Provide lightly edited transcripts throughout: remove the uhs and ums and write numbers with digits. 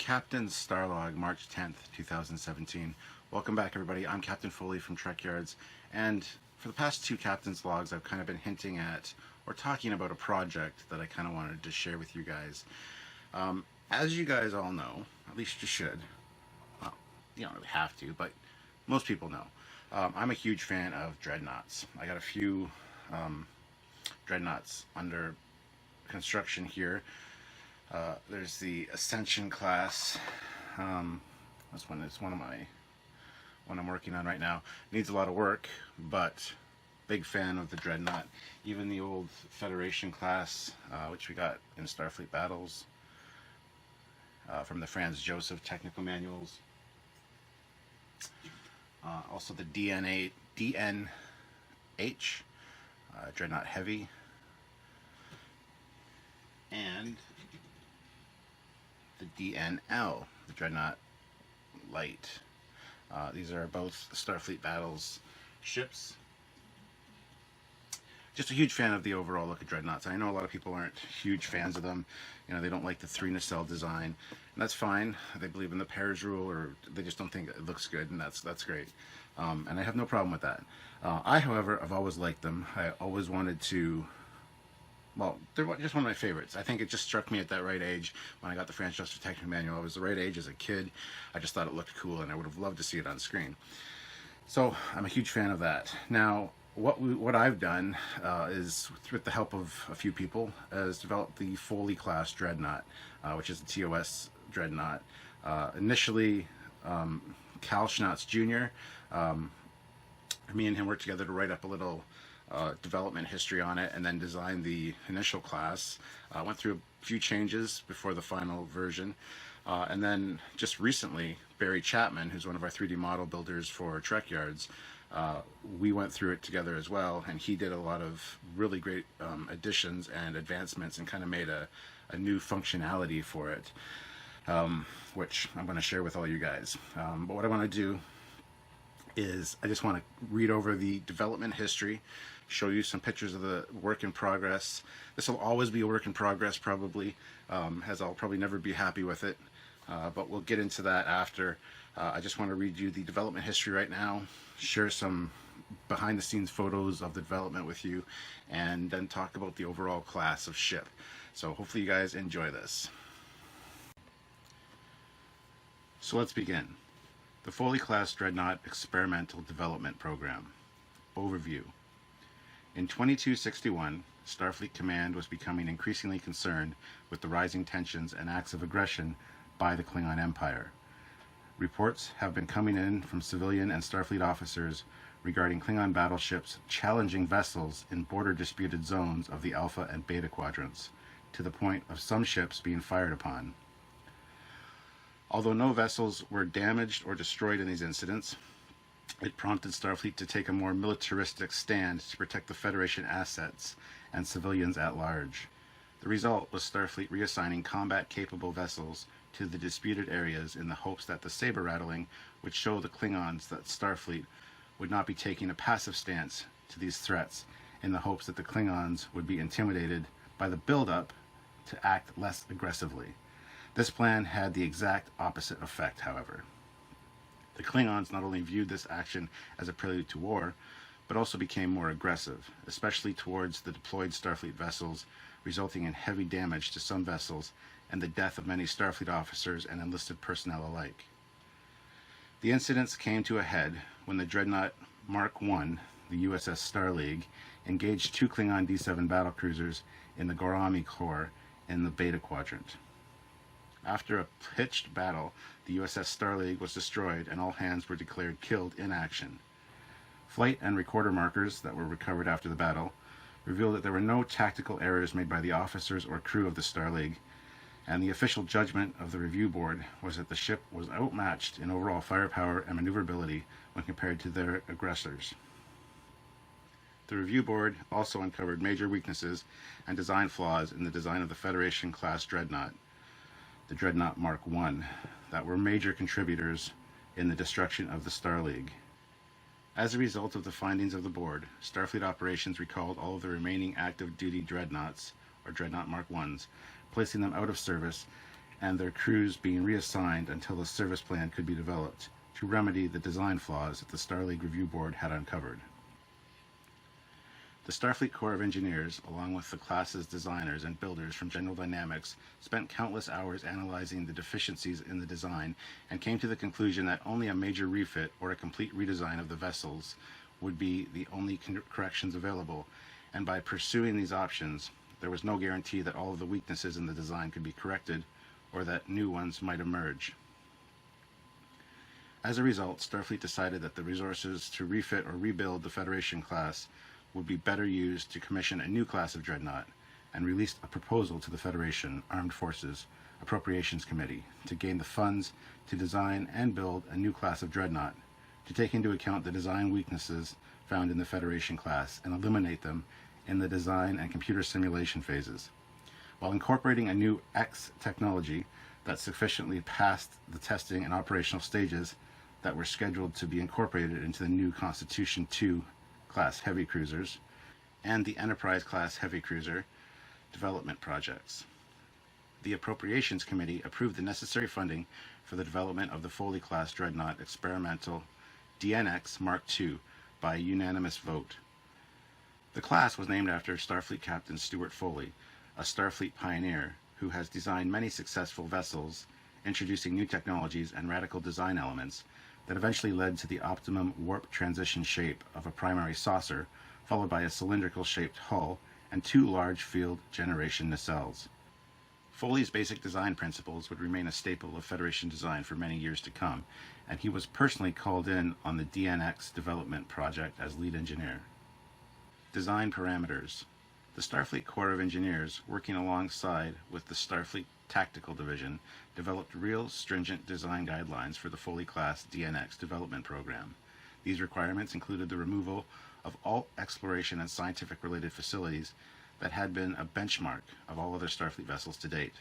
Captain StarLog, March 10th, 2017. Welcome back, everybody. I'm Captain Foley from Trekyards, and for the past two Captain's Logs, I've kind of been hinting at or talking about a project that I kind of wanted to share with you guys. As you guys all know, at least you should, well, you don't really have to, but most people know, I'm a huge fan of Dreadnoughts. I got a few Dreadnoughts under construction here. There's the Ascension class. That's one I'm working on right now. Needs a lot of work, but big fan of the Dreadnought. Even the old Federation class, which we got in Starfleet Battles from the Franz Joseph technical manuals. Also the DNH Dreadnought Heavy, and the DNL, the Dreadnought Light. These are both Starfleet Battles ships. Just a huge fan of the overall look of Dreadnoughts. I know a lot of people aren't huge fans of them. You know, they don't like the 3 nacelle design, and that's fine. They believe in the pairs rule, or they just don't think it looks good, and that's great. And I have no problem with that. I, however, have always liked them. I always wanted to. Well, they're just one of my favorites. I think it just struck me at that right age when I got the Franz Joseph technical manual. I was the right age as a kid. I just thought it looked cool, and I would have loved to see it on screen. So I'm a huge fan of that. Now, what I've done is, with the help of a few people, is developed the Foley class Dreadnought, which is the TOS Dreadnought. Initially, Cal Schnatz Jr., me and him worked together to write up a little development history on it, and then design the initial class. Went through a few changes before the final version, and then just recently, Barry Chapman, who's one of our 3D model builders for Trekyards, we went through it together as well, and he did a lot of really great additions and advancements, and kind of made a new functionality for it, which I'm going to share with all you guys. But what I want to do is I just want to read over the development history, show you some pictures of the work in progress. This will always be a work in progress, probably, as I'll probably never be happy with it, but we'll get into that after. I just want to read you the development history right now, share some behind the scenes photos of the development with you, and then talk about the overall class of ship. So hopefully you guys enjoy this. So let's begin. The Foley class Dreadnought Experimental Development Program. Overview. In 2261, Starfleet Command was becoming increasingly concerned with the rising tensions and acts of aggression by the Klingon Empire. Reports have been coming in from civilian and Starfleet officers regarding Klingon battleships challenging vessels in border disputed zones of the Alpha and Beta quadrants, to the point of some ships being fired upon. Although no vessels were damaged or destroyed in these incidents, it prompted Starfleet to take a more militaristic stand to protect the Federation assets and civilians at large. The result was Starfleet reassigning combat-capable vessels to the disputed areas in the hopes that the saber rattling would show the Klingons that Starfleet would not be taking a passive stance to these threats, in the hopes that the Klingons would be intimidated by the build-up to act less aggressively. This plan had the exact opposite effect, however. The Klingons not only viewed this action as a prelude to war, but also became more aggressive, especially towards the deployed Starfleet vessels, resulting in heavy damage to some vessels and the death of many Starfleet officers and enlisted personnel alike. The incidents came to a head when the Dreadnought Mark I, the USS StarLog, engaged 2 Klingon D-7 battlecruisers in the Gorami Corps in the Beta Quadrant. After a pitched battle, the USS StarLog was destroyed and all hands were declared killed in action. Flight and recorder markers that were recovered after the battle revealed that there were no tactical errors made by the officers or crew of the StarLog, and the official judgment of the review board was that the ship was outmatched in overall firepower and maneuverability when compared to their aggressors. The review board also uncovered major weaknesses and design flaws in the design of the Federation-class Dreadnought, the Dreadnought Mark I, that were major contributors in the destruction of the StarLog. As a result of the findings of the board, Starfleet Operations recalled all of the remaining active duty Dreadnoughts, or Dreadnought Mark Is, placing them out of service and their crews being reassigned until a service plan could be developed to remedy the design flaws that the StarLog Review Board had uncovered. The Starfleet Corps of Engineers, along with the class's designers and builders from General Dynamics, spent countless hours analyzing the deficiencies in the design and came to the conclusion that only a major refit or a complete redesign of the vessels would be the only corrections available, and by pursuing these options, there was no guarantee that all of the weaknesses in the design could be corrected or that new ones might emerge. As a result, Starfleet decided that the resources to refit or rebuild the Federation class would be better used to commission a new class of Dreadnought, and released a proposal to the Federation Armed Forces Appropriations Committee to gain the funds to design and build a new class of Dreadnought, to take into account the design weaknesses found in the Federation class and eliminate them in the design and computer simulation phases, while incorporating a new X technology that sufficiently passed the testing and operational stages that were scheduled to be incorporated into the new Constitution II class heavy cruisers and the Enterprise class heavy cruiser development projects. The Appropriations Committee approved the necessary funding for the development of the Foley class Dreadnought experimental DNX Mark II by unanimous vote. The class was named after Starfleet Captain Stuart Foley, a Starfleet pioneer who has designed many successful vessels, introducing new technologies and radical design elements that eventually led to the optimum warp transition shape of a primary saucer, followed by a cylindrical-shaped hull and two large field generation nacelles. Foley's basic design principles would remain a staple of Federation design for many years to come, and he was personally called in on the DNX development project as lead engineer. Design parameters. The Starfleet Corps of Engineers, working alongside with the Starfleet Tactical Division, developed real stringent design guidelines for the Foley class DNX development program. These requirements included the removal of all exploration and scientific related facilities that had been a benchmark of all other Starfleet vessels to date.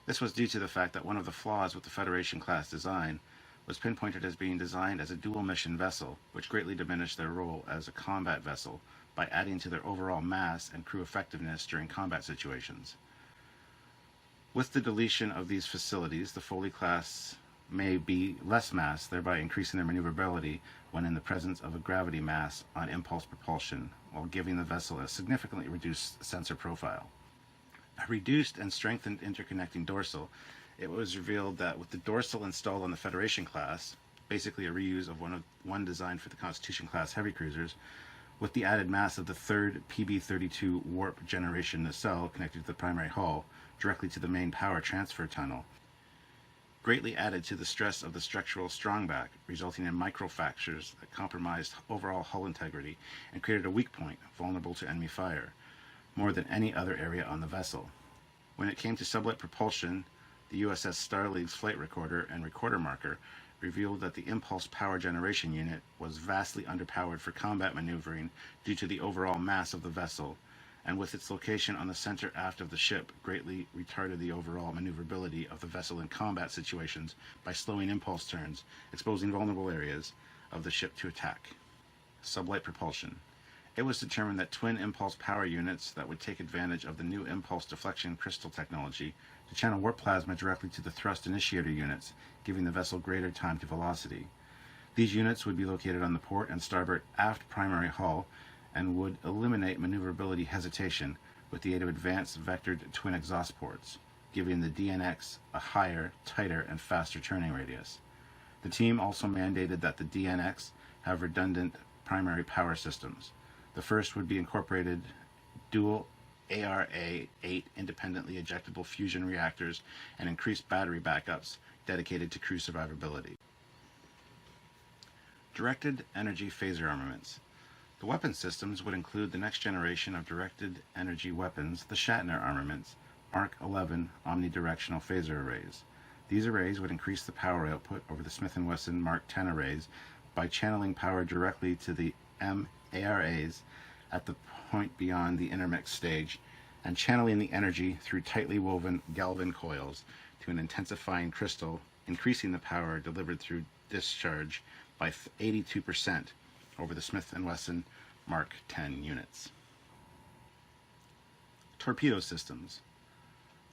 This was due to the fact that one of the flaws with the Federation class design was pinpointed as being designed as a dual mission vessel, which greatly diminished their role as a combat vessel by adding to their overall mass and crew effectiveness during combat situations. With the deletion of these facilities, the Foley class may be less mass, thereby increasing their maneuverability when in the presence of a gravity mass on impulse propulsion, while giving the vessel a significantly reduced sensor profile. A reduced and strengthened interconnecting dorsal, it was revealed that with the dorsal installed on the Federation class, basically a reuse of one designed for the Constitution class heavy cruisers, with the added mass of the third PB-32 warp generation nacelle connected to the primary hull directly to the main power transfer tunnel, greatly added to the stress of the structural strongback, resulting in microfractures that compromised overall hull integrity and created a weak point vulnerable to enemy fire, more than any other area on the vessel. When it came to sublight propulsion, the USS StarLog's flight recorder and recorder marker revealed that the impulse power generation unit was vastly underpowered for combat maneuvering due to the overall mass of the vessel, and with its location on the center aft of the ship greatly retarded the overall maneuverability of the vessel in combat situations by slowing impulse turns, exposing vulnerable areas of the ship to attack. Sublight propulsion. It was determined that twin impulse power units that would take advantage of the new impulse deflection crystal technology to channel warp plasma directly to the thrust initiator units, giving the vessel greater time to velocity. These units would be located on the port and starboard aft primary hull and would eliminate maneuverability hesitation with the aid of advanced vectored twin exhaust ports, giving the DNX a higher, tighter, and faster turning radius. The team also mandated that the DNX have redundant primary power systems. The first would be incorporated dual ARA-8 independently ejectable fusion reactors and increased battery backups dedicated to crew survivability. Directed energy phaser armaments. The weapon systems would include the next generation of directed energy weapons, the Shatner armaments, Mark 11 omnidirectional phaser arrays. These arrays would increase the power output over the Smith & Wesson Mark 10 arrays by channeling power directly to the MARAs at the point beyond the intermix stage and channeling the energy through tightly woven galvan coils to an intensifying crystal, increasing the power delivered through discharge by 82% over the Smith & Wesson Mark 10 units. Torpedo systems.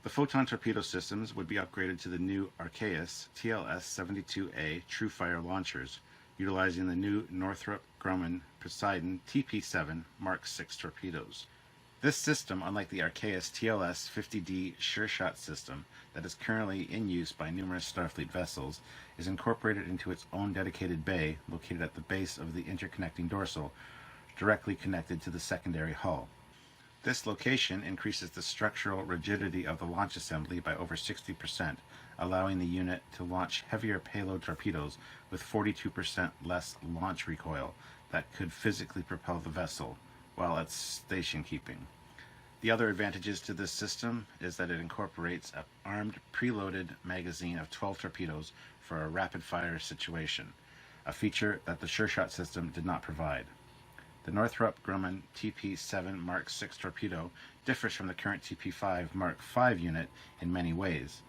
The photon torpedo systems would be upgraded to the new Archaeus TLS-72A TrueFire launchers, utilizing the new Northrop Grumman Poseidon TP-7 Mark VI torpedoes. This system, unlike the Archaeus TLS-50D SureShot system that is currently in use by numerous Starfleet vessels, is incorporated into its own dedicated bay located at the base of the interconnecting dorsal, directly connected to the secondary hull. This location increases the structural rigidity of the launch assembly by over 60%, allowing the unit to launch heavier payload torpedoes with 42% less launch recoil that could physically propel the vessel while at station keeping. The other advantages to this system is that it incorporates an armed preloaded magazine of 12 torpedoes for a rapid-fire situation, a feature that the SureShot system did not provide. The Northrop Grumman TP-7 Mark VI torpedo differs from the current TP-5 Mark V unit in many ways.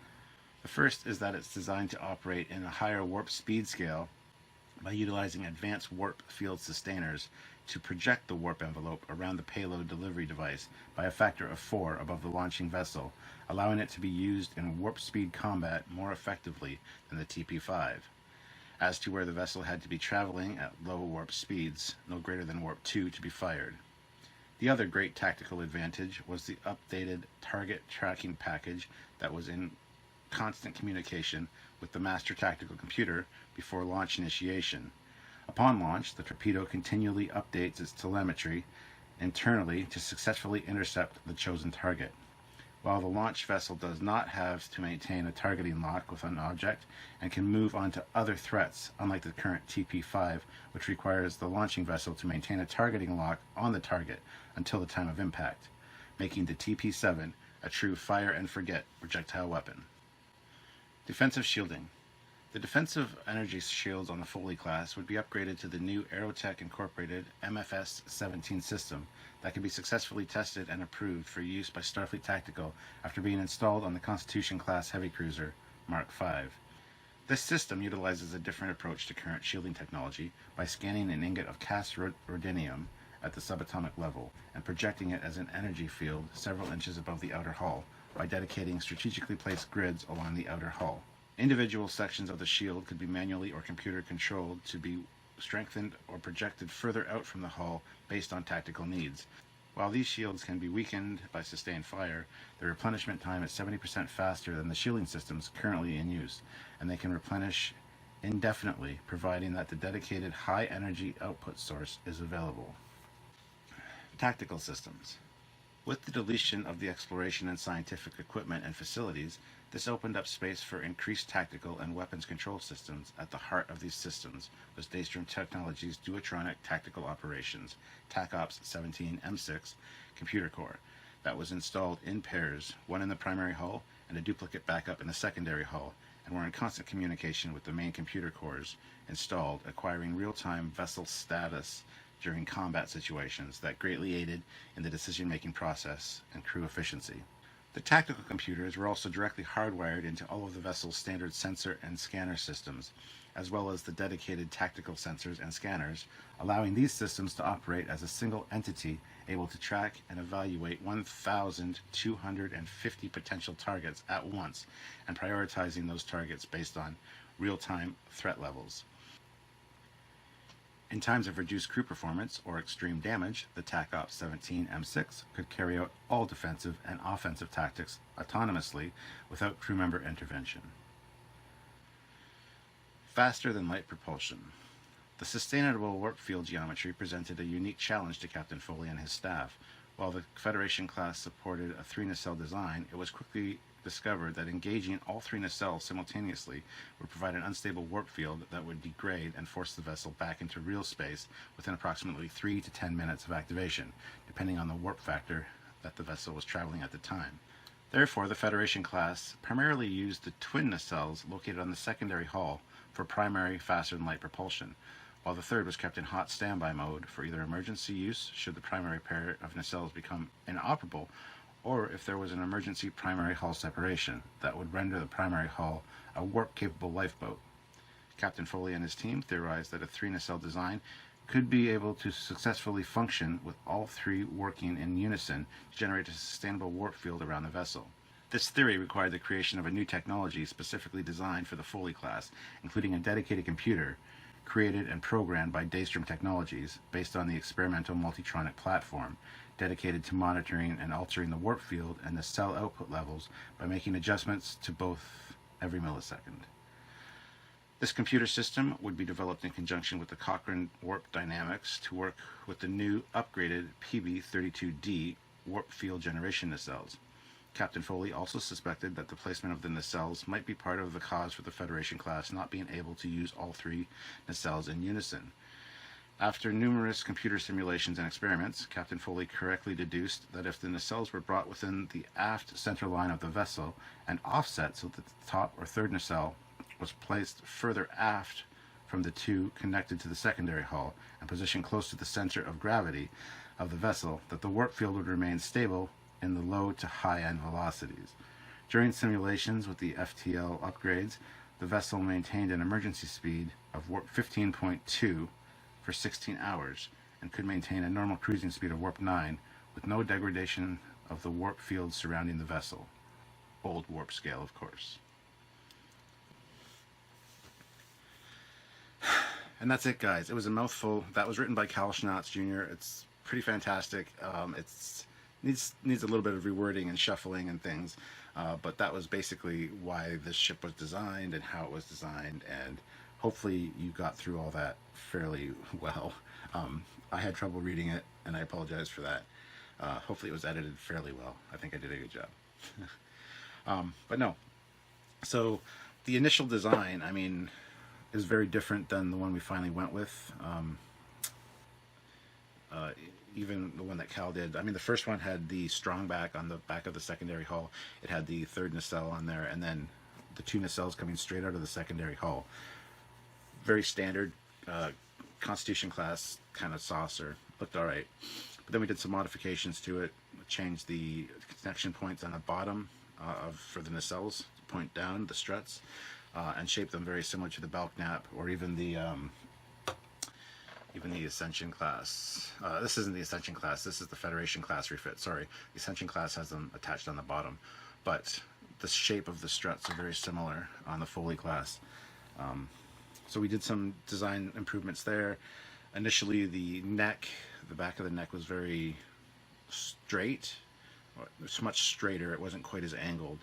The first is that it's designed to operate in a higher warp speed scale by utilizing advanced warp field sustainers to project the warp envelope around the payload delivery device by a factor of 4 above the launching vessel, allowing it to be used in warp speed combat more effectively than the TP-5. As to where the vessel had to be traveling at low warp speeds, no greater than warp 2, to be fired. The other great tactical advantage was the updated target tracking package that was in constant communication with the master tactical computer before launch initiation. Upon launch, the torpedo continually updates its telemetry internally to successfully intercept the chosen target. While the launch vessel does not have to maintain a targeting lock with an object and can move on to other threats, unlike the current TP-5, which requires the launching vessel to maintain a targeting lock on the target until the time of impact, making the TP-7 a true fire-and-forget projectile weapon. Defensive shielding. The defensive energy shields on the Foley class would be upgraded to the new Aerotech Incorporated MFS-17 system that can be successfully tested and approved for use by Starfleet Tactical after being installed on the Constitution-class heavy cruiser Mark V. This system utilizes a different approach to current shielding technology by scanning an ingot of cast rhodinium at the subatomic level and projecting it as an energy field several inches above the outer hull by dedicating strategically placed grids along the outer hull. Individual sections of the shield could be manually or computer controlled to be strengthened or projected further out from the hull based on tactical needs. While these shields can be weakened by sustained fire, the replenishment time is 70% faster than the shielding systems currently in use, and they can replenish indefinitely, providing that the dedicated high-energy output source is available. Tactical systems. With the deletion of the exploration and scientific equipment and facilities, this opened up space for increased tactical and weapons control systems. At the heart of these systems was Daystrom Technologies' Duotronic Tactical Operations, TACOPS 17 M6 computer core, that was installed in pairs, one in the primary hull and a duplicate backup in the secondary hull, and were in constant communication with the main computer cores installed, acquiring real-time vessel status during combat situations that greatly aided in the decision-making process and crew efficiency. The tactical computers were also directly hardwired into all of the vessel's standard sensor and scanner systems, as well as the dedicated tactical sensors and scanners, allowing these systems to operate as a single entity able to track and evaluate 1,250 potential targets at once, and prioritizing those targets based on real-time threat levels. In times of reduced crew performance or extreme damage, the TACOPS 17 M6 could carry out all defensive and offensive tactics autonomously without crew member intervention. Faster than light propulsion. The sustainable warp field geometry presented a unique challenge to Captain Foley and his staff. While the Federation class supported a 3 nacelle design, it was quickly discovered that engaging all 3 nacelles simultaneously would provide an unstable warp field that would degrade and force the vessel back into real space within approximately 3 to 10 minutes of activation, depending on the warp factor that the vessel was traveling at the time. Therefore, the Federation class primarily used the twin nacelles located on the secondary hull for primary faster-than-light propulsion, while the third was kept in hot standby mode for either emergency use should the primary pair of nacelles become inoperable, or if there was an emergency primary hull separation that would render the primary hull a warp-capable lifeboat. Captain Foley and his team theorized that a 3 nacelle design could be able to successfully function with all 3 working in unison to generate a sustainable warp field around the vessel. This theory required the creation of a new technology specifically designed for the Foley class, including a dedicated computer created and programmed by Daystrom Technologies based on the experimental Multitronic platform, dedicated to monitoring and altering the warp field and the cell output levels by making adjustments to both every millisecond. This computer system would be developed in conjunction with the Cochrane Warp Dynamics to work with the new upgraded PB32D warp field generation nacelles. Captain Foley also suspected that the placement of the nacelles might be part of the cause for the Federation class not being able to use all three nacelles in unison. After numerous computer simulations and experiments, Captain Foley correctly deduced that if the nacelles were brought within the aft center line of the vessel and offset so that the top or third nacelle was placed further aft from the two connected to the secondary hull and positioned close to the center of gravity of the vessel, that the warp field would remain stable in the low to high end velocities. During simulations with the FTL upgrades, the vessel maintained an emergency speed of warp 15.2 for 16 hours and could maintain a normal cruising speed of warp 9 with no degradation of the warp field surrounding the vessel. Old warp scale, of course. And that's it, guys. It was a mouthful. That was written by Cal Schnatz Jr. It's pretty fantastic. It's needs a little bit of rewording and shuffling and things, but that was basically why this ship was designed and how it was designed, and hopefully you got through all that fairly well. I had trouble reading it, and I apologize for that. Hopefully it was edited fairly well. I think I did a good job. But no. So the initial design, I mean, is very different than the one we finally went with. Even the one that Cal did. I mean, the first one had the strong back on the back of the secondary hull. It had the third nacelle on there, and then the two nacelles coming straight out of the secondary hull. Very standard Constitution class kind of saucer. Looked all right. But then we did some modifications to it. Changed the connection points on the bottom for the nacelles to point down the struts, and shaped them very similar to the Belknap or even the Ascension class. This isn't the Ascension class. This is the Federation class refit. Sorry, the Ascension class has them attached on the bottom, but the shape of the struts are very similar on the Foley class. So we did some design improvements there. Initially, the back of the neck was very straight. It's much straighter. It wasn't quite as angled.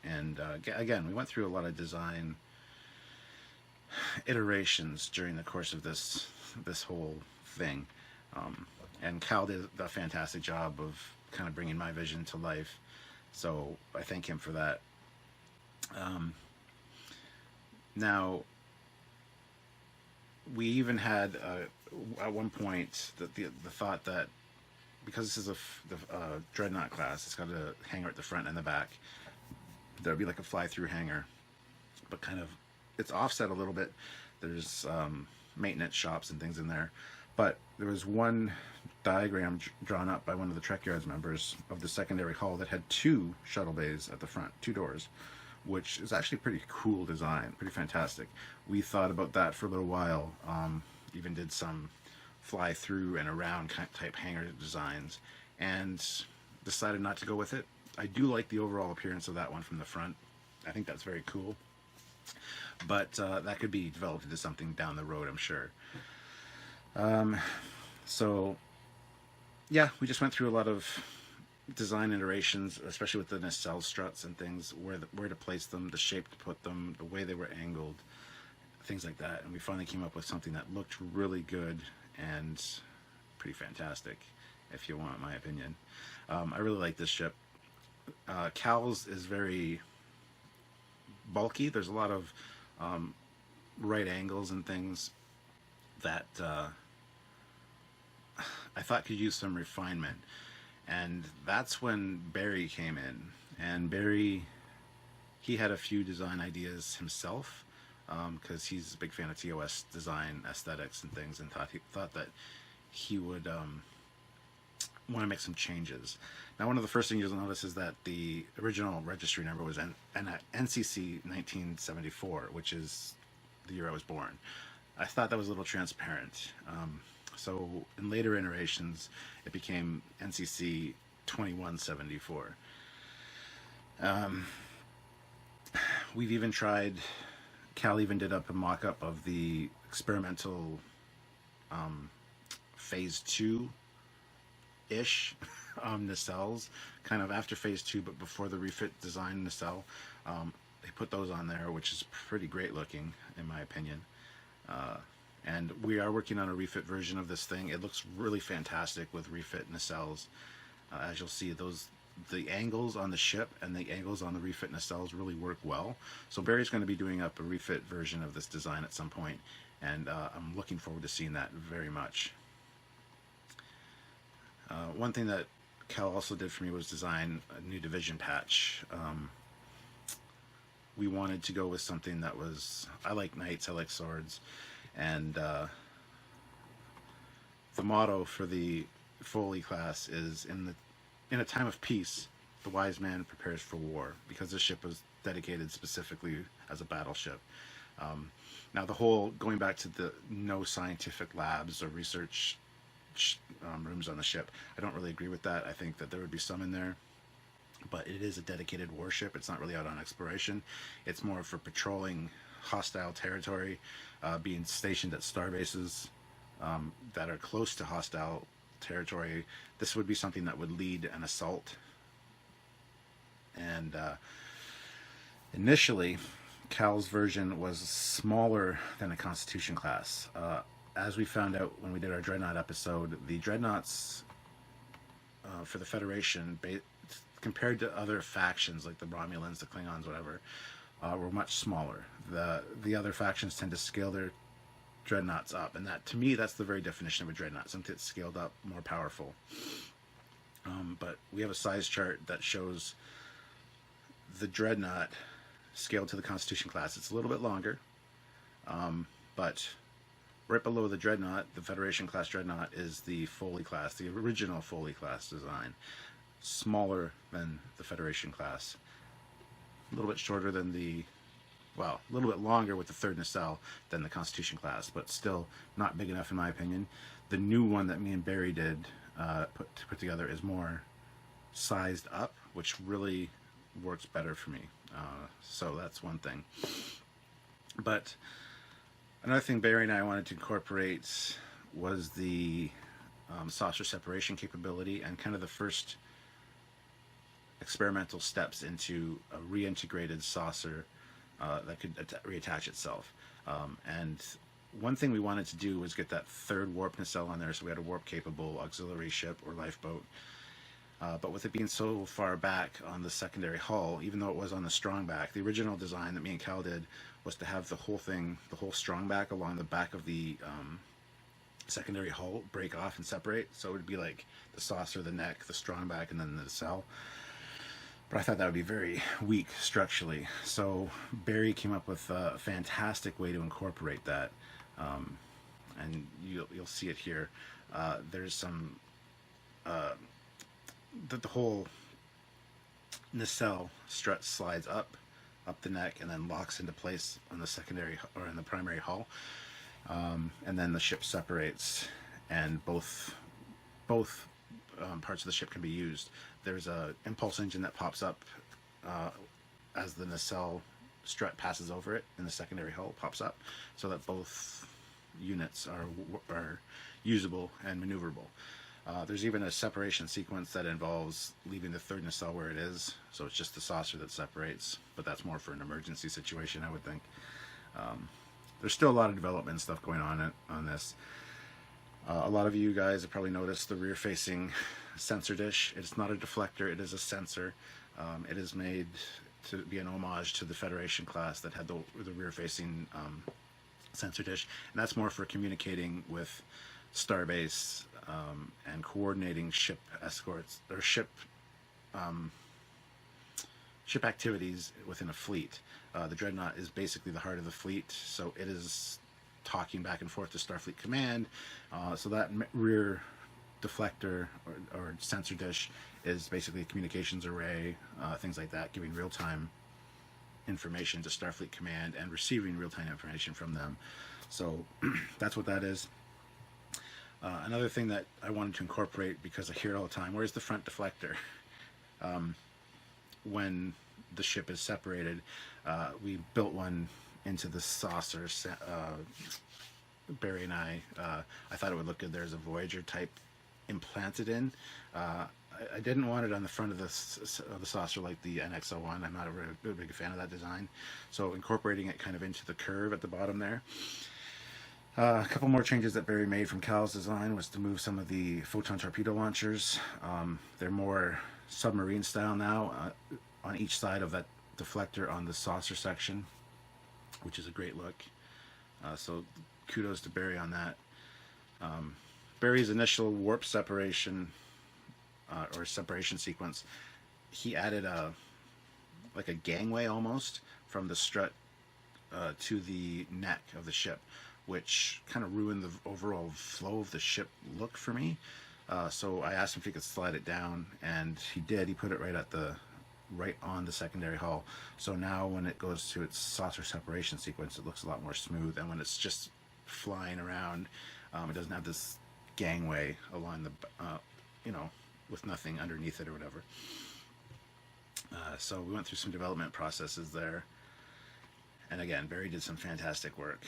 Again, we went through a lot of design iterations during the course of this whole thing, and Cal did a fantastic job of kind of bringing my vision to life, so I thank him for that. Now, we even had at one point the thought that because this is the Dreadnought class, it's got a hangar at the front and the back. There would be like a fly-through hangar, but kind of it's offset a little bit. There's maintenance shops and things in there, but there was one diagram drawn up by one of the Trekyards members of the secondary hull that had two shuttle bays at the front, two doors, which is actually pretty cool design, pretty fantastic. We thought about that for a little while, even did some fly through and around type hangar designs, and decided not to go with it. I do like the overall appearance of that one from the front. I think that's very cool, but that could be developed into something down the road, I'm sure. So yeah, we just went through a lot of design iterations, especially with the nacelle struts and things, where to place them, the shape to put them, the way they were angled, things like that. And we finally came up with something that looked really good and pretty fantastic, if you want my opinion. I really like this ship. Cal's is very bulky. There's a lot of right angles and things that I thought could use some refinement. And that's when Barry came in. And Barry, he had a few design ideas himself, because he's a big fan of TOS design aesthetics and things, and thought that he would want to make some changes. Now, one of the first things you'll notice is that the original registry number was NCC 1974, which is the year I was born. I thought that was a little transparent. So in later iterations, it became NCC 2174. Um, we've even tried, Cal even did up a mock-up of the experimental phase 2-ish nacelles, kind of after phase 2 but before the refit design nacelle. They put those on there, which is pretty great looking in my opinion. And we are working on a refit version of this thing. It looks really fantastic with refit nacelles. As you'll see, the angles on the ship and the angles on the refit nacelles really work well. So Barry's going to be doing up a refit version of this design at some point, and I'm looking forward to seeing that very much. One thing that Cal also did for me was design a new division patch. We wanted to go with something that was, I like knights, I like swords, and the motto for the Foley class is, in a time of peace, the wise man prepares for war, because this ship was dedicated specifically as a battleship. Now the whole, going back to the no scientific labs or research rooms on the ship, I don't really agree with that. I think that there would be some in there, but it is a dedicated warship. It's not really out on exploration. It's more for patrolling hostile territory, being stationed at star bases that are close to hostile territory. This would be something that would lead an assault. And initially, Cal's version was smaller than a Constitution class. As we found out when we did our Dreadnought episode, the Dreadnoughts for the Federation, compared to other factions like the Romulans, the Klingons, whatever, were much smaller. The other factions tend to scale their Dreadnoughts up, and that, to me, that's the very definition of a Dreadnought, something that's scaled up, more powerful. But we have a size chart that shows the Dreadnought scaled to the Constitution class. It's a little bit longer, but right below the Dreadnought, the Federation class Dreadnought, is the Foley class, the original Foley class design. Smaller than the Federation class. A little bit shorter than the, well, a little bit longer with the third nacelle than the Constitution class, but still not big enough in my opinion. The new one that me and Barry did put together is more sized up, which really works better for me. So that's one thing. But another thing Barry and I wanted to incorporate was the saucer separation capability, and kind of the first experimental steps into a reintegrated saucer that could reattach itself. And one thing we wanted to do was get that third warp nacelle on there, so we had a warp capable auxiliary ship or lifeboat. But with it being so far back on the secondary hull, even though it was on the strong back, the original design that me and Cal did was to have the whole thing, the whole strong back along the back of the secondary hull break off and separate. So it would be like the saucer, the neck, the strong back, and then the nacelle. But I thought that would be very weak structurally. So Barry came up with a fantastic way to incorporate that. And you'll see it here. There's some, the whole nacelle strut slides up the neck and then locks into place on the secondary or in the primary hull. And then the ship separates, and both parts of the ship can be used. There's a impulse engine that pops up as the nacelle strut passes over it, and the secondary hull pops up, so that both units are usable and maneuverable. There's even a separation sequence that involves leaving the third nacelle where it is, so it's just the saucer that separates, but that's more for an emergency situation, I would think. There's still a lot of development stuff going on this. A lot of you guys have probably noticed the rear-facing sensor dish. It's not a deflector, it is a sensor. It is made to be an homage to the Federation class that had the rear-facing sensor dish, and that's more for communicating with Starbase and coordinating ship escorts or ship activities within a fleet. The Dreadnought is basically the heart of the fleet, so it is talking back and forth to Starfleet Command. So that rear deflector or sensor dish is basically a communications array, things like that, giving real-time information to Starfleet Command and receiving real-time information from them. So that's what that is. Another thing that I wanted to incorporate, because I hear it all the time, where's the front deflector? When the ship is separated. We built one into the saucer. Barry and I thought it would look good. There's a Voyager type implanted in. I didn't want it on the front of the saucer like the NX-01. I'm not a big fan of that design. So incorporating it kind of into the curve at the bottom there. A couple more changes that Barry made from Cal's design was to move some of the photon torpedo launchers. They're more submarine style now on each side of that deflector on the saucer section, which is a great look. So kudos to Barry on that. Barry's initial warp separation or separation sequence, he added like a gangway almost from the strut to the neck of the ship, which kind of ruined the overall flow of the ship look for me. So I asked him if he could slide it down, and he did. He put it right on the secondary hull. So now when it goes to its saucer separation sequence, it looks a lot more smooth. And when it's just flying around, it doesn't have this gangway along the, with nothing underneath it or whatever. So we went through some development processes there. And again, Barry did some fantastic work.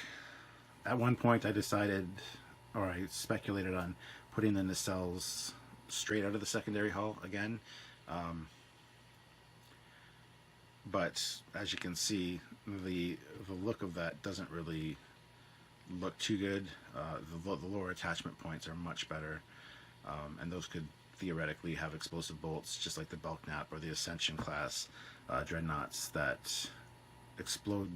At one point I decided, or I speculated on putting the nacelles straight out of the secondary hull again. But as you can see, the look of that doesn't really look too good. The lower attachment points are much better, and those could theoretically have explosive bolts, just like the Belknap or the Ascension class Dreadnoughts that explode,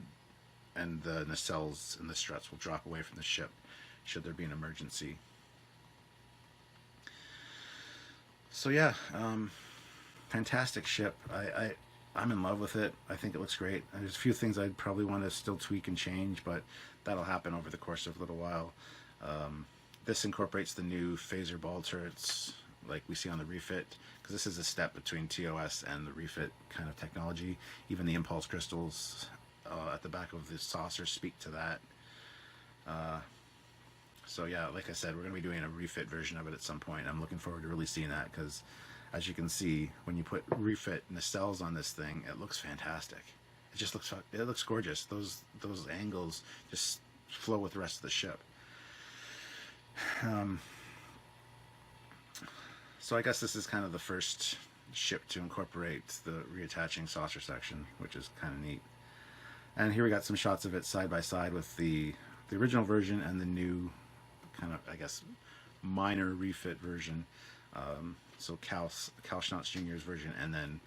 and the nacelles and the struts will drop away from the ship should there be an emergency. So yeah, fantastic ship. I'm in love with it. I think it looks great. And there's a few things I'd probably want to still tweak and change, but that'll happen over the course of a little while. This incorporates the new phaser ball turrets like we see on the refit, because this is a step between TOS and the refit kind of technology. Even the impulse crystals at the back of the saucer speak to that. So yeah, like I said, we're going to be doing a refit version of it at some point. I'm looking forward to really seeing that, because as you can see, when you put refit nacelles on this thing, it looks fantastic. It looks gorgeous. Those angles just flow with the rest of the ship. So I guess this is kind of the first ship to incorporate the reattaching saucer section, which is kind of neat. And here we got some shots of it side by side with the original version and the new kind of, I guess, minor refit version. So Cal Schnotz Jr.'s version, and then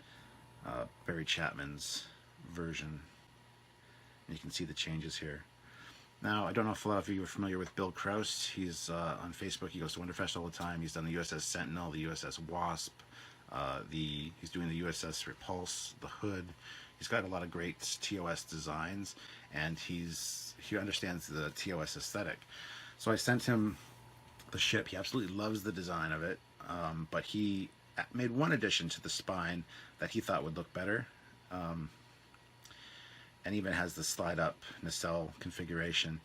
Barry Chapman's version. And you can see the changes here. Now, I don't know if a lot of you are familiar with Bill Krause. He's on Facebook. He goes to Winterfest all the time. He's done the USS Sentinel, the USS Wasp. He's doing the USS Repulse, the Hood. He's got a lot of great TOS designs, and he understands the TOS aesthetic. So I sent him the ship. He absolutely loves the design of it, but he made one addition to the spine that he thought would look better. And even has the slide-up nacelle configuration.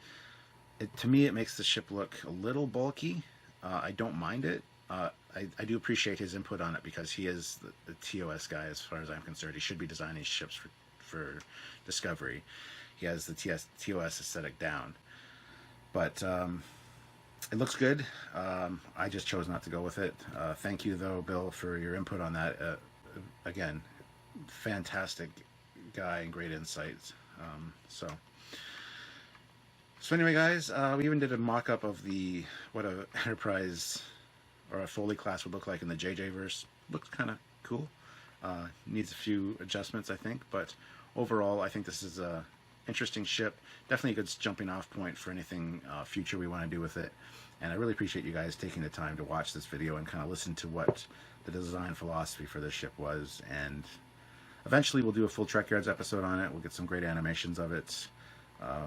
To me, it makes the ship look a little bulky. I don't mind it. I do appreciate his input on it, because he is the TOS guy as far as I'm concerned. He should be designing ships for Discovery. He has the TOS aesthetic down. But it looks good. I just chose not to go with it. Thank you, though, Bill, for your input on that. Again, fantastic guy and great insights. So anyway, guys, we even did a mock-up of what a Enterprise or a Foley class would look like in the JJ verse. Looks kind of cool. Needs a few adjustments, I think, but overall I think this is a interesting ship. Definitely a good jumping off point for anything future we want to do with it. And I really appreciate you guys taking the time to watch this video and kind of listen to what the design philosophy for this ship was. And eventually we'll do a full Trekyards episode on it. We'll get some great animations of it,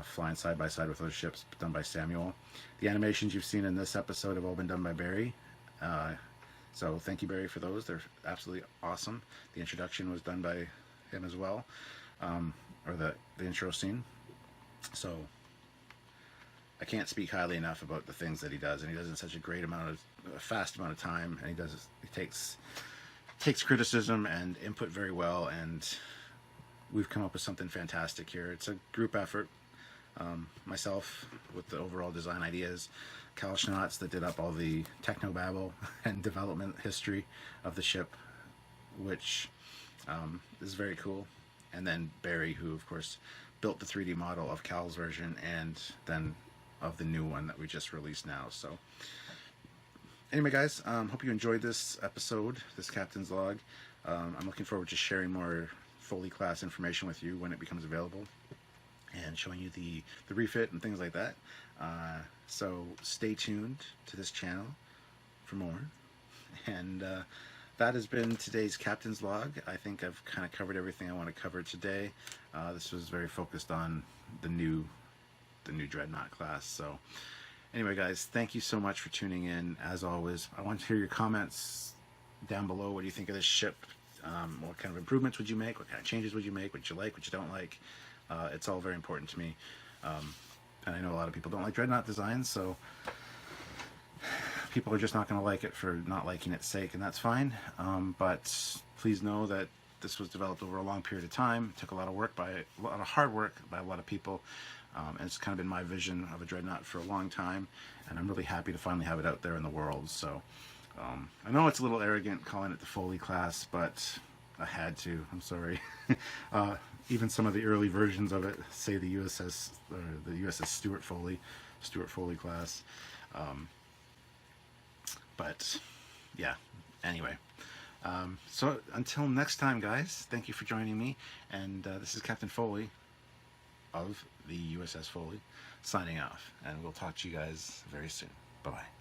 flying side by side with those ships done by Samuel. The animations you've seen in this episode have all been done by Barry. So thank you, Barry, for those. They're absolutely awesome. The introduction was done by him as well, or the intro scene. So I can't speak highly enough about the things that he does, and he does it in such a fast amount of time, and he takes criticism and input very well, and we've come up with something fantastic here. It's a group effort. Myself with the overall design ideas, Kalshnauts that did up all the technobabble and development history of the ship, which is very cool. And then Barry, who of course built the 3D model of Cal's version and then of the new one that we just released now. So anyway, guys, hope you enjoyed this episode, this Captain's Log. I'm looking forward to sharing more Foley class information with you when it becomes available, and showing you the refit and things like that. So stay tuned to this channel for more. And that has been today's Captain's Log. I think I've kind of covered everything I want to cover today. This was very focused on the new Dreadnought class. So anyway, guys, thank you so much for tuning in. As always, I want to hear your comments down below. What do you think of this ship? What kind of improvements would you make? What kind of changes would you make? What you like, what you don't like? It's all very important to me. And I know a lot of people don't like Dreadnought designs, so people are just not going to like it for not liking its sake, and that's fine. But please know that this was developed over a long period of time. It took a lot of hard work by a lot of people. And it's kind of been my vision of a Dreadnought for a long time, and I'm really happy to finally have it out there in the world. So I know it's a little arrogant calling it the Foley class, but I had to. I'm sorry. Even some of the early versions of it say the USS Stuart Foley class. But yeah, anyway. So until next time, guys, thank you for joining me, and this is Captain Foley of the USS Foley signing off, and we'll talk to you guys very soon. Bye-bye.